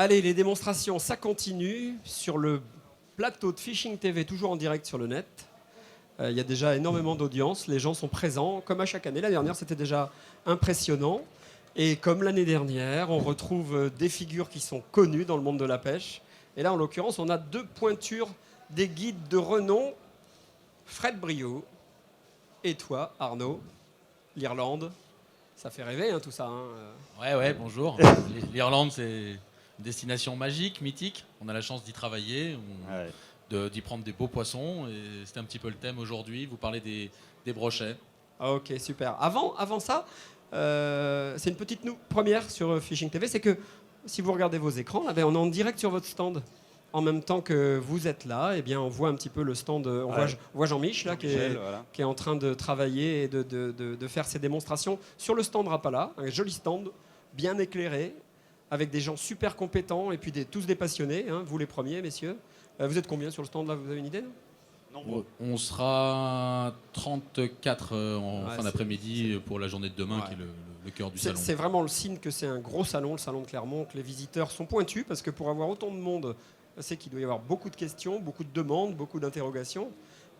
Allez, les démonstrations, ça continue sur le plateau de Fishing TV, toujours en direct sur le net. Il y a déjà énormément d'audience, les gens sont présents, comme à chaque année. L'année dernière, c'était déjà impressionnant. Et comme l'année dernière, on retrouve des figures qui sont connues dans le monde de la pêche. Et là, en l'occurrence, on a deux pointures des guides de renom, Fred Briot et toi, Arnaud, l'Irlande. Ça fait rêver, hein, tout ça. Ouais, bonjour. L'Irlande, c'est une destination magique, mythique. On a la chance d'y travailler, d'y prendre des beaux poissons. Et c'était un petit peu le thème aujourd'hui. Vous parlez des brochets. Ok, super. Avant ça, c'est une petite première sur Fishing TV, c'est que si vous regardez vos écrans, là, on est en direct sur votre stand. En même temps que vous êtes là, eh bien, on voit un petit peu le stand. On voit Jean-Mich là, qui est en train de travailler et de faire ses démonstrations sur le stand Rapala. Un joli stand, bien éclairé, avec des gens super compétents et puis tous des passionnés. Hein, vous les premiers, messieurs. Vous êtes combien sur le stand là? Vous avez une idée, non? On sera 34 en fin d'après-midi pour la journée de demain, qui est le cœur du salon. C'est vraiment le signe que c'est un gros salon, le salon de Clermont, que les visiteurs sont pointus, parce que pour avoir autant de monde, c'est qu'il doit y avoir beaucoup de questions, beaucoup de demandes, beaucoup d'interrogations.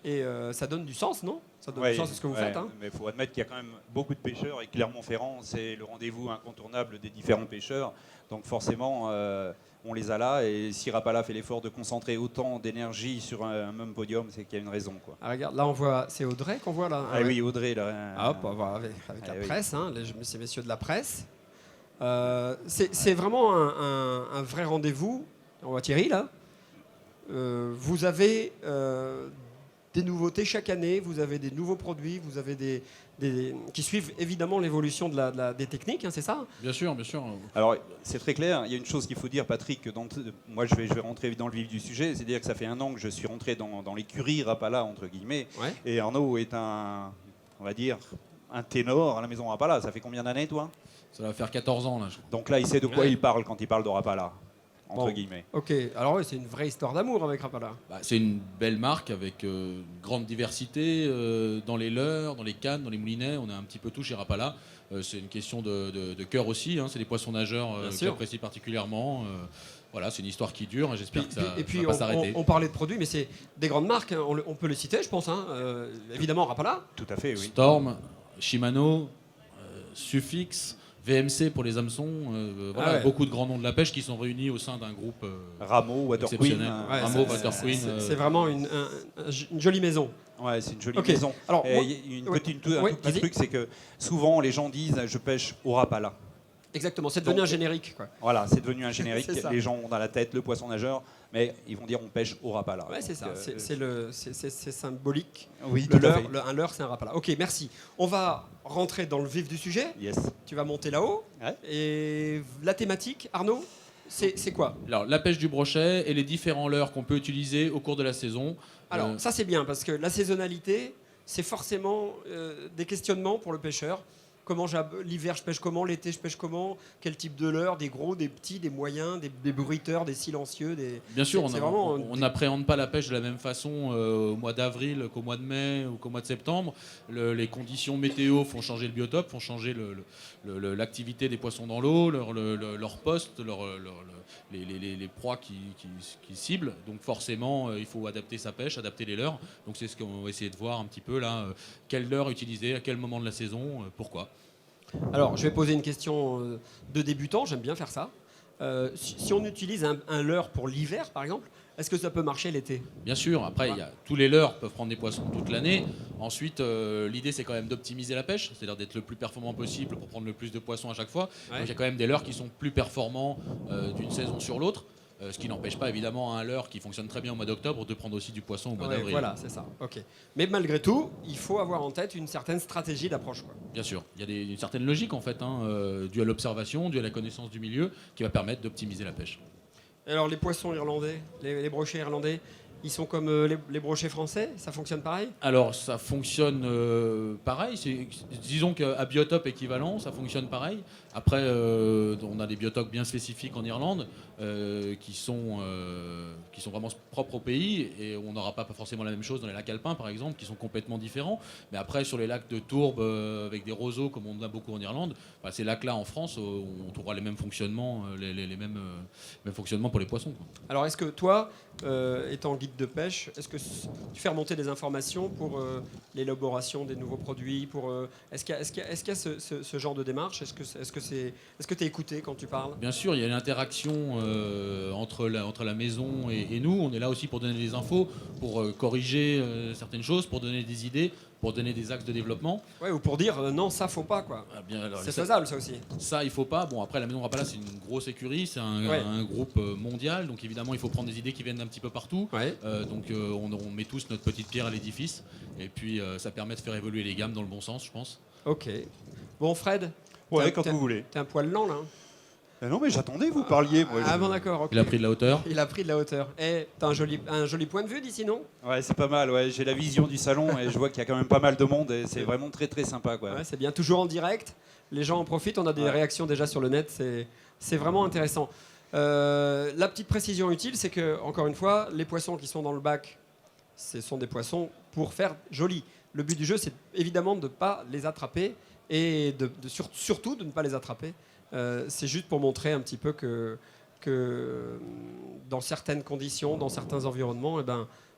Et ça donne du sens, non? Ça donne du sens à ce que vous faites. Hein. Mais il faut admettre qu'il y a quand même beaucoup de pêcheurs, et Clermont-Ferrand, c'est le rendez-vous incontournable des différents pêcheurs. Donc forcément, on les a là, et si Rapala fait l'effort de concentrer autant d'énergie sur un même podium, c'est qu'il y a une raison. Quoi. Ah, regarde, là on voit, c'est Audrey qu'on voit là. Ah oui, Audrey. Là, hop, on va voir avec la presse, hein, ces messieurs de la presse. C'est vraiment un vrai rendez-vous. On voit Thierry là. Vous avez des nouveautés chaque année, vous avez des nouveaux produits, vous avez qui suivent évidemment l'évolution des techniques, hein, c'est ça? Bien sûr. Alors, c'est très clair. Il y a une chose qu'il faut dire, Patrick. Moi, je vais rentrer dans le vif du sujet. C'est-à-dire que ça fait un an que je suis rentré dans l'écurie Rapala, entre guillemets. Ouais. Et Arnaud est on va dire, un ténor à la maison Rapala. Ça fait combien d'années, toi? Ça va faire 14 ans, là, je crois. Donc là, il sait de quoi il parle quand il parle de Rapala. Entre guillemets. Ok, alors oui, c'est une vraie histoire d'amour avec Rapala. C'est une belle marque avec une grande diversité dans les leurres, dans les cannes, dans les moulinets. On a un petit peu tout chez Rapala. C'est une question de cœur aussi. Hein. C'est des poissons nageurs que j'apprécie particulièrement. Voilà, c'est une histoire qui dure. J'espère que ça va pas s'arrêter. On parlait de produits, mais c'est des grandes marques. Hein. On peut les citer, je pense. Hein. Évidemment, Rapala. Tout à fait, oui. Storm, Shimano, Suffix. VMC pour les hameçons, beaucoup de grands noms de la pêche qui sont réunis au sein d'un groupe Rameau, Water Queen. Rameau, Water Queen. C'est vraiment une jolie maison. Ouais, c'est une jolie maison. Alors, un tout petit truc, c'est que souvent les gens disent je pêche au Rapala. Exactement, c'est devenu un générique. Quoi. Voilà, c'est devenu un générique. Les gens ont dans la tête le poisson nageur, mais ils vont dire on pêche au Rapala. Ouais, c'est ça, c'est symbolique. Oui, un leurre, c'est un Rapala. Ok, merci. On va rentrer dans le vif du sujet. Yes. Tu vas monter là-haut. Ouais. Et la thématique, Arnaud, c'est quoi? Alors, la pêche du brochet et les différents leurres qu'on peut utiliser au cours de la saison. Alors, ça c'est bien, parce que la saisonnalité, c'est forcément des questionnements pour le pêcheur. L'hiver, je pêche comment? L'été, je pêche comment? Quel type de leurre? Des gros, des petits, des moyens, des bruiteurs, des silencieux Bien sûr, on n'appréhende pas la pêche de la même façon au mois d'avril qu'au mois de mai ou qu'au mois de septembre. Les conditions météo font changer le biotope, font changer l'activité des poissons dans l'eau, leur poste, les proies qui ciblent. Donc forcément, il faut adapter sa pêche, adapter les leurres. Donc c'est ce qu'on va essayer de voir un petit peu là. Quelle leurre utiliser, à quel moment de la saison, pourquoi? Alors, je vais poser une question de débutant, j'aime bien faire ça. Si on utilise un leurre pour l'hiver, par exemple, est-ce que ça peut marcher l'été? Bien sûr, après, tous les leurres peuvent prendre des poissons toute l'année. Ensuite, l'idée, c'est quand même d'optimiser la pêche, c'est-à-dire d'être le plus performant possible pour prendre le plus de poissons à chaque fois. Ouais. Donc, il y a quand même des leurres qui sont plus performants d'une saison sur l'autre. Ce qui n'empêche pas évidemment un leurre qui fonctionne très bien au mois d'octobre de prendre aussi du poisson au mois d'avril. Voilà, c'est ça. Ok. Mais malgré tout, il faut avoir en tête une certaine stratégie d'approche. Quoi. Bien sûr. Il y a une certaine logique en fait, due à l'observation, due à la connaissance du milieu, qui va permettre d'optimiser la pêche. Alors les poissons irlandais, les brochets irlandais, Ils sont comme les brochets français, ça fonctionne pareil? Alors ça fonctionne pareil, disons qu'à biotope équivalent, ça fonctionne pareil. Après, on a des biotopes bien spécifiques en Irlande qui sont vraiment propres au pays, et on n'aura pas forcément la même chose dans les lacs alpins par exemple, qui sont complètement différents. Mais après, sur les lacs de tourbe avec des roseaux comme on en a beaucoup en Irlande, ces lacs-là en France, on trouvera les mêmes fonctionnements, les mêmes fonctionnements pour les poissons, quoi. Alors est-ce que toi, étant guide de pêche, est-ce que tu fais remonter des informations pour l'élaboration des nouveaux produits, est-ce qu'il y a ce genre de démarche? Est-ce que tu es écouté quand tu parles? Bien sûr, il y a une interaction entre la maison et nous. On est là aussi pour donner des infos, pour corriger certaines choses, pour donner des idées, pour donner des axes de développement. Ouais, ou pour dire non, ça faut pas, quoi. Ah, bien, alors, C'est faisable, ça aussi. Ça, il faut pas. Bon, après, la Maison Rapala, c'est une grosse écurie, c'est un groupe mondial, donc évidemment, il faut prendre des idées qui viennent d'un petit peu partout. Ouais. Donc, on met tous notre petite pierre à l'édifice, et puis ça permet de faire évoluer les gammes dans le bon sens, je pense. Ok. Bon, Fred. Ouais, quand vous voulez. T'es un poil lent, là. Hein. Non, mais j'attendais que vous parliez. Moi, Ah bon, d'accord. Ok. Il a pris de la hauteur. Il a pris de la hauteur. Eh, t'as un joli point de vue d'ici, non? Ouais, c'est pas mal. Ouais. J'ai la vision du salon et je vois qu'il y a quand même pas mal de monde et c'est vraiment très très sympa, quoi. Ouais, c'est bien. Toujours en direct. Les gens en profitent. On a des réactions déjà sur le net. C'est vraiment intéressant. La petite précision utile, c'est que, encore une fois, les poissons qui sont dans le bac, ce sont des poissons pour faire joli. Le but du jeu, c'est évidemment de ne pas les attraper et surtout de ne pas les attraper. C'est juste pour montrer un petit peu que dans certaines conditions, dans certains environnements,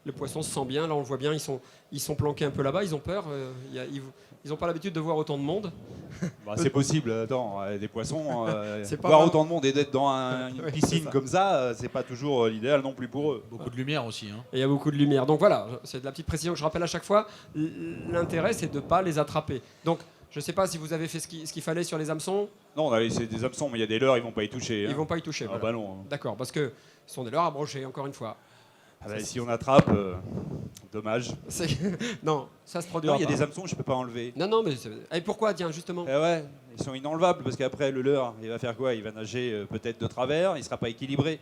le poisson se sent bien. Là, on le voit bien, ils sont planqués un peu là-bas, ils ont peur. Ils n'ont pas l'habitude de voir autant de monde. Bah, c'est possible. Attends, des poissons, C'est pas voir vraiment- autant de monde et d'être dans une Ouais, piscine c'est ça. comme ça, c'est pas toujours l'idéal non plus pour eux. Beaucoup de lumière aussi, hein. Et il y a beaucoup de lumière. Donc voilà, c'est de la petite précision que je rappelle à chaque fois. L'intérêt, c'est de ne pas les attraper. Donc, je ne sais pas si vous avez fait ce qu'il fallait sur les hameçons. Non, on a laissé des hameçons, mais il y a des leurres, ils vont pas y toucher. Ils Hein. ne vont pas y toucher. Ah Voilà. bah non. D'accord, parce que ce sont des leurres à brocher, encore une fois. Ah bah, si on attrape, dommage. Non, ça se produira Non, il y a pas. des hameçons, je peux pas enlever. Non, mais... Et pourquoi, tiens, justement? Eh ouais, ils sont inenlevables parce qu'après le leurre, il va faire quoi? Il va nager peut-être de travers, il sera pas équilibré.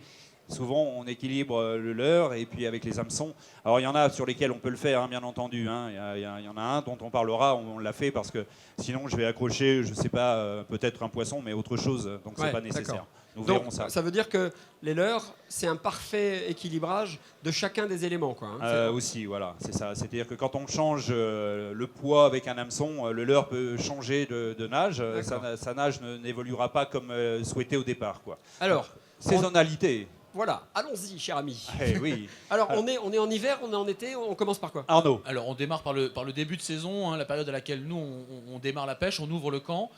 Souvent, on équilibre le leurre et puis avec les hameçons. Alors, il y en a sur lesquels on peut le faire, hein, bien entendu. Hein. Il y en a un dont on parlera, on l'a fait parce que sinon, je vais accrocher, je sais pas, peut-être un poisson, mais autre chose. Donc, c'est Ouais, pas nécessaire. d'accord. Nous Donc, verrons ça. ça veut dire que les leurres, c'est un parfait équilibrage de chacun des éléments, quoi. Hein. Aussi, voilà, c'est ça. C'est-à-dire que quand on change le poids avec un hameçon, le leurre peut changer de nage. Sa nage n'évoluera pas comme souhaité au départ, quoi. Alors, Saisonnalité. voilà, allons-y, cher ami. Eh oui. Alors, on est en hiver, on est en été, on commence par quoi? Arnaud. Alors on démarre par le début de saison, hein, la période à laquelle nous on démarre la pêche, on ouvre le camp.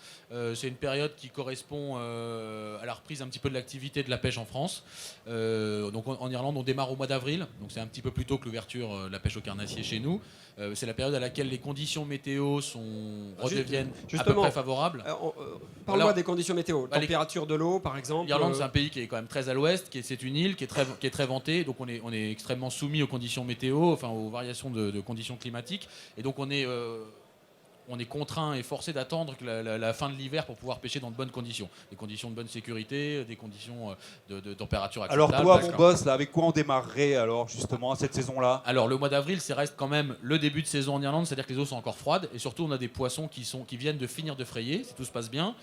C'est une période qui correspond à la reprise un petit peu de l'activité de la pêche en France. Donc en Irlande on démarre au mois d'avril, donc c'est un petit peu plus tôt que l'ouverture de la pêche au carnassier chez nous. C'est la période à laquelle les conditions météo redeviennent à peu justement, près favorables. Parle-moi Alors, des conditions météo. les- Température de l'eau, par exemple. L'Irlande, c'est un pays qui est quand même très à l'ouest, c'est une île qui est très vantée, donc on est extrêmement soumis aux conditions météo, enfin aux variations de conditions climatiques, et donc on est contraint et forcé d'attendre la fin de l'hiver pour pouvoir pêcher dans de bonnes conditions, des conditions de bonne sécurité, des conditions de température acceptable. Alors toi, mon boss, là, avec quoi on démarrerait alors justement cette saison-là? Alors le mois d'avril, ça reste quand même le début de saison en Irlande, c'est-à-dire que les eaux sont encore froides, et surtout on a des poissons qui viennent de finir de frayer, si tout se passe bien.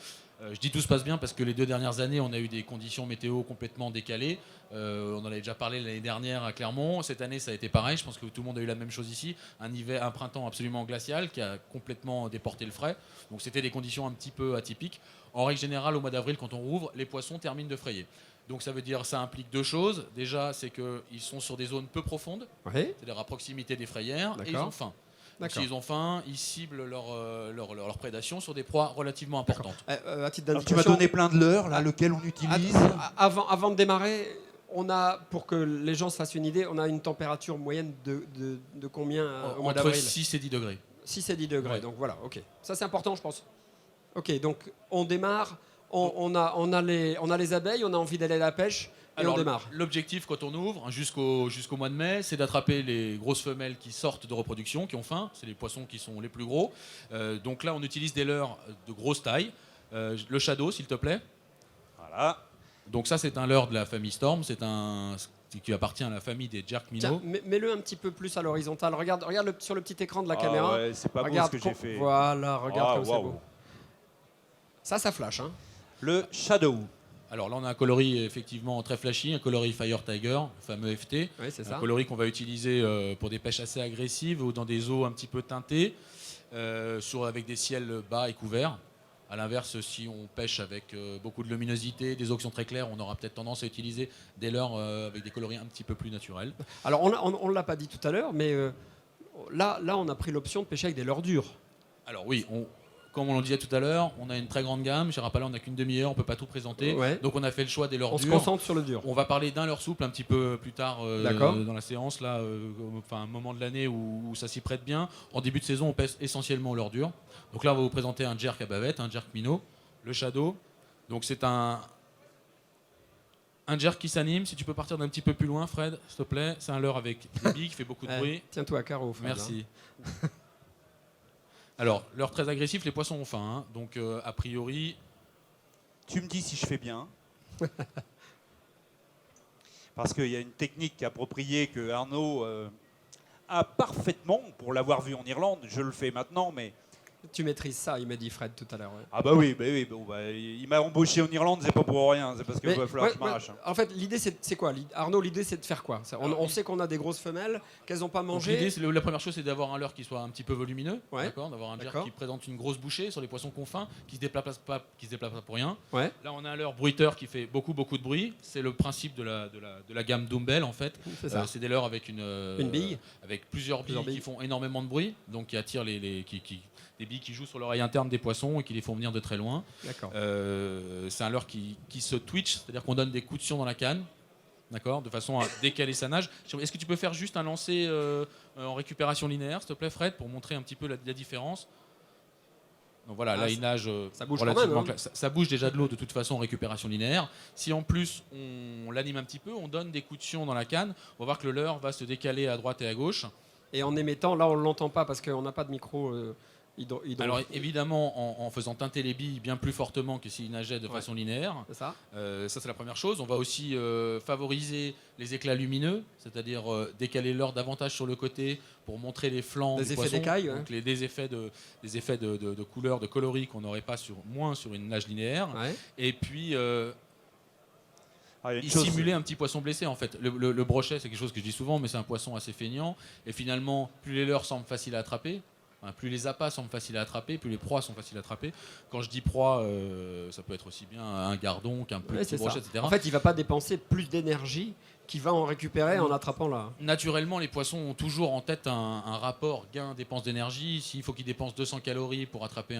Je dis tout se passe bien parce que les 2 dernières années, on a eu des conditions météo complètement décalées. On en avait déjà parlé l'année dernière à Clermont. Cette année, ça a été pareil. Je pense que tout le monde a eu la même chose ici. Un printemps absolument glacial qui a complètement déporté le frais. Donc c'était des conditions un petit peu atypiques. En règle générale, au mois d'avril, quand on rouvre, les poissons terminent de frayer. Donc ça veut dire, ça implique 2 choses. Déjà, c'est qu'ils sont sur des zones peu profondes, Oui, c'est-à-dire à proximité des frayères, et ils D'accord. ont faim. Donc, d'accord. s'ils ont faim, ils ciblent leur prédation sur des proies relativement importantes. À titre Alors, tu m'as d'indication, donné plein de leurres, là, lequel on utilise. avant de démarrer, on a, pour que les gens se fassent une idée, on a une température moyenne de combien au mois Entre d'avril? 6 et 10 degrés. 6 et 10 degrés. Ouais. Donc voilà, ok. Ça, c'est important, je pense. Ok, donc on démarre, on a les abeilles, on a envie d'aller à la pêche, et on démarre. L'objectif quand on ouvre, hein, jusqu'au mois de mai, c'est d'attraper les grosses femelles qui sortent de reproduction, qui ont faim. C'est les poissons qui sont les plus gros. Donc là, on utilise des leurres de grosse taille. Le shadow, s'il te plaît. Voilà. Donc ça, c'est un leurre de la famille Storm. C'est un qui appartient à la famille des jerk Tiens, minnows. mets-le un petit peu plus à l'horizontale. Regarde sur le petit écran de la Ah caméra. ouais, c'est pas beau Regarde ce que j'ai fait. Voilà, regarde Ah, comme c'est waouh. beau. Ça flash. Hein. Le Shadow. Alors là, on a un coloris effectivement très flashy, un coloris Fire Tiger, le fameux FT. Oui, c'est Un ça. coloris qu'on va utiliser pour des pêches assez agressives ou dans des eaux un petit peu teintées, avec des ciels bas et couverts. A l'inverse, si on pêche avec beaucoup de luminosité, des eaux qui sont très claires, on aura peut-être tendance à utiliser des leurres avec des coloris un petit peu plus naturels. Alors, on ne l'a pas dit tout à l'heure, mais là, on a pris l'option de pêcher avec des leurres dures. Alors oui, comme on le disait tout à l'heure, on a une très grande gamme. Chez Rapala, on n'a qu'une demi-heure, on ne peut pas tout présenter. Ouais. Donc on a fait le choix des leurres On se dures. concentre sur le dur. On va parler d'un leurre souple un petit peu plus tard dans la séance, là, un moment de l'année où ça s'y prête bien. En début de saison, on pêche essentiellement au leurre dur. Donc là, on va vous présenter un jerk à bavette, un jerk minnow, le Shadow. Donc c'est un jerk qui s'anime. Si tu peux partir d'un petit peu plus loin, Fred, s'il te plaît. C'est un leurre avec des billes qui fait beaucoup de bruit. Tiens-toi à carreau, Fred. Merci. Alors, leurre très agressif, les poissons ont faim. Hein. Donc, a priori, Tu me dis si je fais bien. Parce qu'il y a une technique appropriée que Arnaud a parfaitement, pour l'avoir vu en Irlande, je le fais maintenant, mais... Tu maîtrises ça, il m'a dit Fred tout à l'heure. Ouais. Ah bah oui, il m'a embauché en Irlande, c'est pas pour rien, c'est parce qu'il va falloir que je m'arrache. En fait, l'idée, c'est quoi Arnaud, l'idée, c'est de faire quoi on sait qu'on a des grosses femelles, qu'elles n'ont pas mangé. L'idée, la première chose, c'est d'avoir un leurre qui soit un petit peu volumineux, Ouais. d'accord, d'avoir un jerk qui présente une grosse bouchée sur les poissons qu'on faim, qui se déplace pas pour rien. Ouais. Là, on a un leurre bruiteur qui fait beaucoup de bruit. C'est le principe de la gamme Dumbbell, en fait. C'est ça. C'est des leurres avec une bille. avec plusieurs billes qui font énormément de bruit, donc qui attirent des billes qui jouent sur l'oreille interne des poissons et qui les font venir de très loin. D'accord. C'est un leurre qui se twitch, c'est-à-dire qu'on donne des coups de sion dans la canne, d'accord, de façon à décaler sa nage. Est-ce que tu peux faire juste un lancer en récupération linéaire, s'il te plaît, Fred, pour montrer un petit peu la différence? Donc voilà, là il nage ça bouge relativement quand même, hein. ça bouge déjà de l'eau de toute façon en récupération linéaire. Si en plus on l'anime un petit peu, on donne des coups de sion dans la canne, on va voir que le leurre va se décaler à droite et à gauche. Et en émettant, là on ne l'entend pas parce qu'on n'a pas de micro. Alors évidemment, en faisant teinter les billes bien plus fortement que s'il nageait de façon linéaire. C'est ça. Ça c'est la première chose. On va aussi favoriser les éclats lumineux, c'est-à-dire décaler l'heure davantage sur le côté pour montrer les flancs des du effets poisson. d'écaille, Donc des effets de couleur, de coloris qu'on n'aurait pas moins sur une nage linéaire. Ouais. Et puis Il simuler un petit poisson blessé en fait. Le brochet, c'est quelque chose que je dis souvent, mais c'est un poisson assez feignant. Et finalement, plus les leurres semblent faciles à attraper, plus les appâts semblent faciles à attraper, plus les proies sont faciles à attraper. Quand je dis proie, ça peut être aussi bien un gardon qu'un plus petit brochet, etc. En fait, il ne va pas dépenser plus d'énergie qu'il va en récupérer en attrapant là. Naturellement, les poissons ont toujours en tête un rapport gain-dépense d'énergie. S'il faut qu'ils dépensent 200 calories pour attraper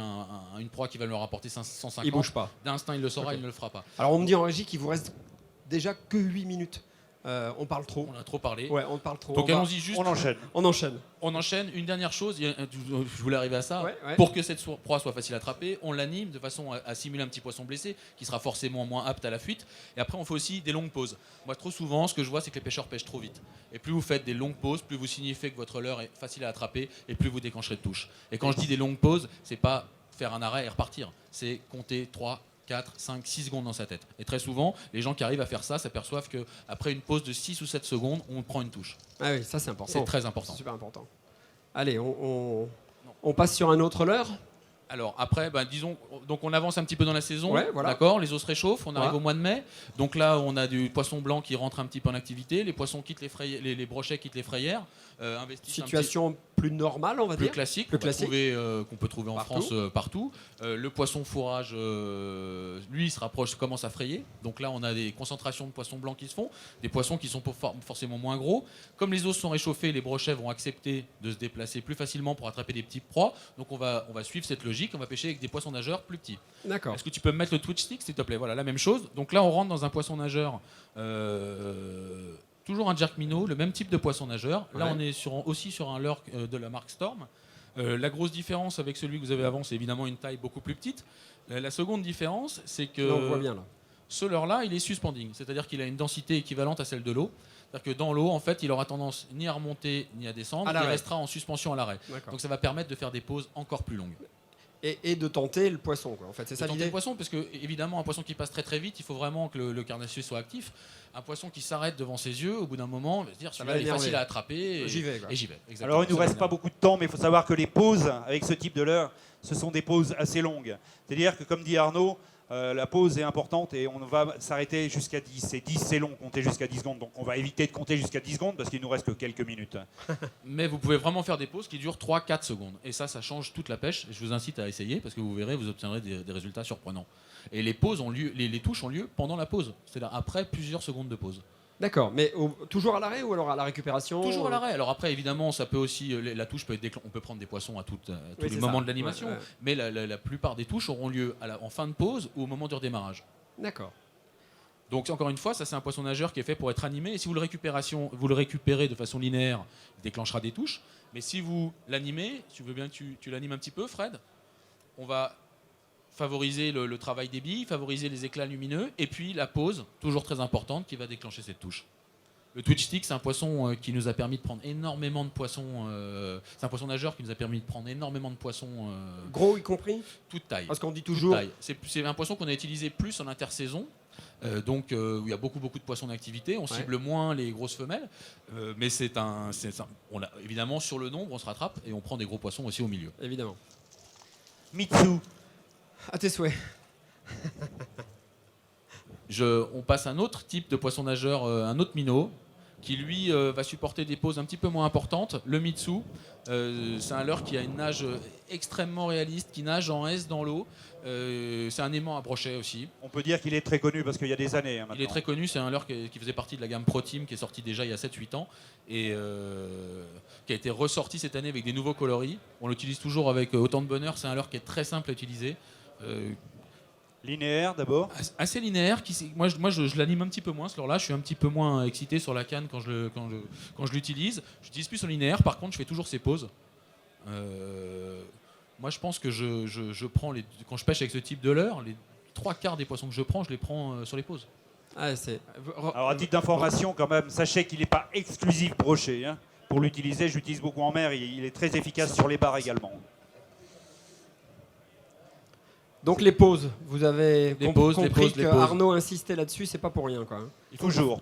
une proie qui va leur apporter 150, il bouge pas. D'instinct, il le saura, il ne le fera pas. Alors on me dit en régie qu'il vous reste déjà que 8 minutes. On parle trop. On a trop parlé. Ouais, on parle trop. Donc allons-y juste. On enchaîne. On enchaîne. Une dernière chose, je voulais arriver à ça. Ouais. Pour que cette proie soit facile à attraper, on l'anime de façon à simuler un petit poisson blessé qui sera forcément moins apte à la fuite. Et après, on fait aussi des longues pauses. Moi, trop souvent, ce que je vois, c'est que les pêcheurs pêchent trop vite. Et plus vous faites des longues pauses, plus vous signifiez que votre leurre est facile à attraper et plus vous déclencherez de touche. Et quand je dis des longues pauses, c'est pas faire un arrêt et repartir. C'est compter 3, 4, 5, 6 secondes dans sa tête. Et très souvent, les gens qui arrivent à faire ça s'aperçoivent qu'après une pause de 6 ou 7 secondes, on prend une touche. Ah oui, ça c'est important. C'est très important. C'est super important. Allez, on passe sur un autre leurre. Alors après, disons, donc on avance un petit peu dans la saison, Ouais, voilà. d'accord. Les eaux se réchauffent, on arrive Voilà. au mois de mai. Donc là, on a du poisson blanc qui rentre un petit peu en activité. Les poissons quittent les brochets quittent les frayères. Investissent Situation plus normale, on va plus dire. classique, Plus classique. qu'on peut trouver en Partout. France partout. Le poisson fourrage, lui, il se rapproche, commence à frayer. Donc là, on a des concentrations de poissons blancs qui se font, des poissons qui sont forcément moins gros. Comme les eaux sont réchauffées, les brochets vont accepter de se déplacer plus facilement pour attraper des petits proies. Donc on va suivre cette logique, on va pêcher avec des poissons nageurs plus petits. D'accord. Est-ce que tu peux me mettre le twitch stick, s'il te plaît? Voilà, la même chose. Donc là, on rentre dans un poisson nageur. Toujours un jerk minnow, le même type de poisson nageur. Là, Ouais. on est aussi sur un leurre de la marque Storm. La grosse différence avec celui que vous avez avant, c'est évidemment une taille beaucoup plus petite. La seconde différence, c'est que Là, on voit bien là. ce leurre-là, il est suspending, c'est-à-dire qu'il a une densité équivalente à celle de l'eau. C'est-à-dire que dans l'eau, en fait, il aura tendance ni à remonter ni à descendre, À il l'arrêt. restera en suspension à l'arrêt. D'accord. Donc ça va permettre de faire des pauses encore plus longues. Et de tenter le poisson, quoi. En fait, c'est ça tenter l'idée. le poisson, parce que évidemment un poisson qui passe très très vite, il faut vraiment que le carnassier soit actif. Un poisson qui s'arrête devant ses yeux, au bout d'un moment, il va se dire celui-là il est facile à attraper. J'y vais. Quoi. Et j'y vais. Exactement. Alors il nous reste pas beaucoup de temps, mais il faut savoir que les pauses avec ce type de leurre, ce sont des pauses assez longues. C'est-à-dire que comme dit Arnaud, la pause est importante et on va s'arrêter jusqu'à 10. Et 10 c'est long, compter jusqu'à 10 secondes. Donc on va éviter de compter jusqu'à 10 secondes parce qu'il nous reste que quelques minutes. Mais vous pouvez vraiment faire des pauses qui durent 3-4 secondes. Et ça change toute la pêche. Je vous incite à essayer parce que vous verrez, vous obtiendrez des résultats surprenants. Et les pauses ont lieu, les touches ont lieu pendant la pause. C'est-à-dire après plusieurs secondes de pause. D'accord, mais toujours à l'arrêt ou alors à la récupération? Toujours à l'arrêt. Alors après, évidemment, ça peut aussi, la touche peut être on peut prendre des poissons à tous les moments de l'animation, mais la plupart des touches auront lieu en fin de pause ou au moment du redémarrage. D'accord. Donc encore une fois, ça c'est un poisson nageur qui est fait pour être animé. Et si vous le récupérez de façon linéaire, il déclenchera des touches. Mais si vous l'animez, si tu veux bien que tu l'animes un petit peu, Fred, on va favoriser le travail des billes, favoriser les éclats lumineux, et puis la pause, toujours très importante, qui va déclencher cette touche. Le twitch stick, c'est un poisson qui nous a permis de prendre énormément de poissons. C'est un poisson nageur qui nous a permis de prendre énormément de poissons. Gros y compris? Toute taille. Parce qu'on dit toujours. C'est un poisson qu'on a utilisé plus en intersaison. Donc où il y a beaucoup de poissons d'activité, on cible moins les grosses femelles, mais évidemment sur le nombre on se rattrape et on prend des gros poissons aussi au milieu. Évidemment. Mitsu. À tes souhaits. On passe à un autre type de poisson nageur, un autre minnow, qui lui va supporter des pauses un petit peu moins importantes. Le Mitsu, c'est un leurre qui a une nage extrêmement réaliste, qui nage en S dans l'eau. C'est un aimant à brochet aussi. On peut dire qu'il est très connu parce qu'il y a des années. Maintenant. Il est très connu, c'est un leurre qui faisait partie de la gamme Pro Team qui est sorti déjà il y a 7-8 ans et qui a été ressorti cette année avec des nouveaux coloris. On l'utilise toujours avec autant de bonheur, c'est un leurre qui est très simple à utiliser. Linéaire d'abord. Assez linéaire. Moi, je l'anime un petit peu moins ce leurre-là. Je suis un petit peu moins excité sur la canne quand je l'utilise. J'utilise plus en linéaire. Par contre, je fais toujours ces pauses. Moi, je pense que je prends quand je pêche avec ce type de leurre, les 3/4 des poissons que je prends, je les prends sur les pauses. Ah, Alors à titre d'information quand même, sachez qu'il n'est pas exclusif brochet. Hein. Pour l'utiliser, j'utilise beaucoup en mer. Il est très efficace sur les barres également. Donc les pauses, vous avez compris que les pauses. Arnaud insistait là-dessus, c'est pas pour rien quoi. Toujours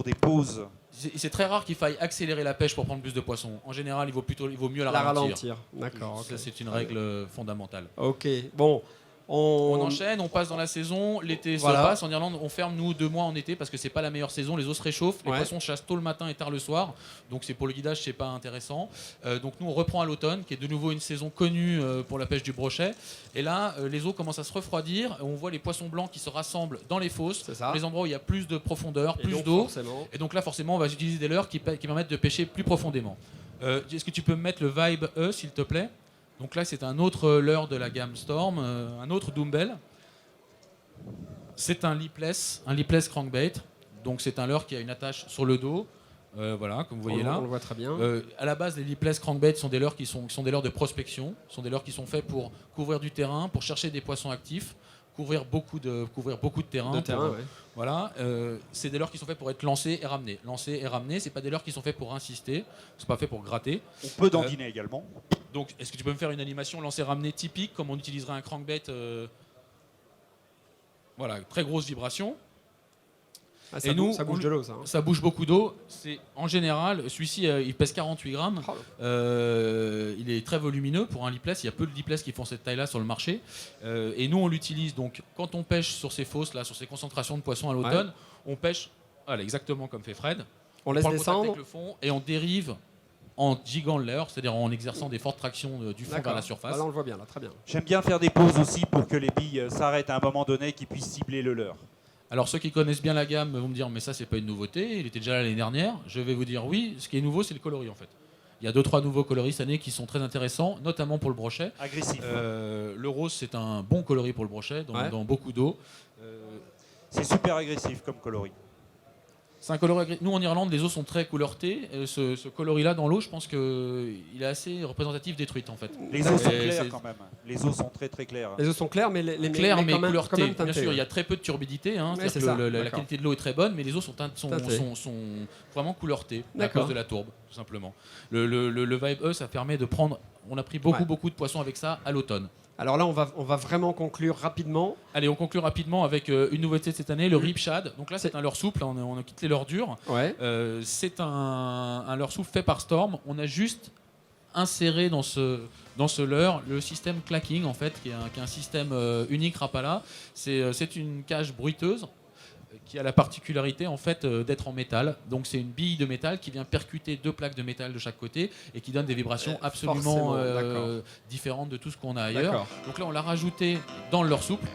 des pauses. C'est très rare qu'il faille accélérer la pêche pour prendre plus de poissons. En général, il vaut mieux la ralentir. D'accord. Ça, c'est une règle fondamentale. Ok, bon. On enchaîne, on passe dans la saison, l'été se passe. En Irlande, on ferme nous 2 mois en été parce que c'est pas la meilleure saison. Les eaux se réchauffent, les poissons chassent tôt le matin et tard le soir. Donc c'est pour le guidage, c'est pas intéressant. Donc nous on reprend à l'automne, qui est de nouveau une saison connue pour la pêche du brochet. Et là, les eaux commencent à se refroidir. On voit les poissons blancs qui se rassemblent dans les fosses, les endroits où il y a plus de profondeur, plus d'eau. Et donc là, forcément, on va utiliser des leurres qui permettent de pêcher plus profondément. Est-ce que tu peux me mettre le Vibe E, s'il te plaît? Donc là, c'est un autre leurre de la gamme Storm, un autre Dumbbell. C'est un lipless crankbait. Donc c'est un leurre qui a une attache sur le dos. Voilà, comme vous voyez là. On le voit très bien. À la base, les lipless crankbaits sont des leurres qui sont des leurres de prospection. Ce sont des leurres qui sont faits pour couvrir du terrain, pour chercher des poissons actifs, couvrir beaucoup de terrain. Voilà, c'est des leurres qui sont faits pour être lancés et ramenés. Lancés et ramenés, c'est pas des leurres qui sont faits pour insister. C'est pas fait pour gratter. On peut dandiner également. Donc, est-ce que tu peux me faire une animation lancé-ramené typique, comme on utiliserait un crankbait Voilà, très grosse vibration. Ah, ça bouge de l'eau, ça. Hein. Ça bouge beaucoup d'eau. En général, celui-ci, il pèse 48 grammes. Il est très volumineux. Pour un lipless, il y a peu de lipless qui font cette taille-là sur le marché. Et nous, on l'utilise. Donc, quand on pêche sur ces fosses, là, sur ces concentrations de poissons à l'automne, on pêche exactement comme fait Fred. On laisse descendre avec le fond et on dérive en giguant le leurre, c'est-à-dire en exerçant des fortes tractions du fond vers la surface. Là, on le voit bien, là, très bien. J'aime bien faire des pauses aussi pour que les billes s'arrêtent à un moment donné, qu'ils puissent cibler le leurre. Alors ceux qui connaissent bien la gamme vont me dire mais ça c'est pas une nouveauté, il était déjà là l'année dernière. Je vais vous dire oui, ce qui est nouveau c'est le coloris en fait. Il y a 2-3 nouveaux coloris cette année qui sont très intéressants, notamment pour le brochet. Agressif. Le rose c'est un bon coloris pour le brochet, dans beaucoup d'eau. C'est super agressif comme coloris. C'est un coloris agressif. Nous, en Irlande, les eaux sont très couleuretées. Ce coloris-là dans l'eau, je pense qu'il est assez représentatif des truites, en fait. Les eaux sont Et claires c'est- quand même. Les eaux sont très très claires. Les eaux sont claires, mais les Clair mais quand même couleureté. teintés, Bien sûr, il y ouais. a très peu de turbidité. Hein, Ouais, c'est-à-dire c'est que ça. la D'accord. qualité de l'eau est très bonne, mais les eaux sont Teintés. vraiment couleuretées à D'accord. cause de la tourbe, tout simplement. Le Vibe E, ça permet de prendre. On a pris beaucoup de poissons avec ça à l'automne. Alors là, on va vraiment conclure rapidement. Allez, on conclut rapidement avec une nouveauté de cette année, le Rip Shad. Donc là, c'est un leurre souple. On quitte les leurres durs. Ouais. C'est un leurre souple fait par Storm. On a juste inséré dans ce leurre le système clacking, en fait, qui est un système unique Rapala. C'est une cage bruiteuse qui a la particularité en fait d'être en métal. Donc c'est une bille de métal qui vient percuter 2 plaques de métal de chaque côté et qui donne des vibrations absolument forcément, d'accord. différentes de tout ce qu'on a ailleurs. D'accord. Donc là, on l'a rajouté dans le leurre souple.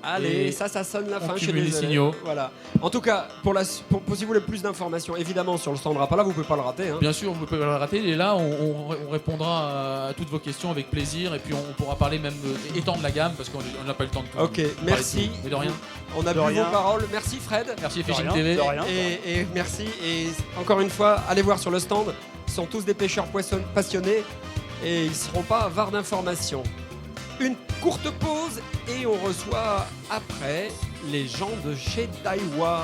Allez, Et ça sonne la on fin. Je suis cumule les désolé. signaux. Voilà. En tout cas, si vous voulez plus d'informations, évidemment sur le stand Rapala, vous pouvez pas le rater. Hein. Bien sûr, vous pouvez pas le rater. Et là, on répondra à toutes vos questions avec plaisir. Et puis, on pourra parler même étendre la gamme parce qu'on n'a pas eu le temps de tout. Ok, parler merci. de tout. Mais de rien. On a De bu rien. vos paroles. Merci Fred. Merci De Fishing rien, TV. de rien. Et merci. Et encore une fois, allez voir sur le stand. Ils sont tous des pêcheurs poissons passionnés et ils seront pas avares d'informations. Une courte pause et on reçoit après les gens de chez Daiwa.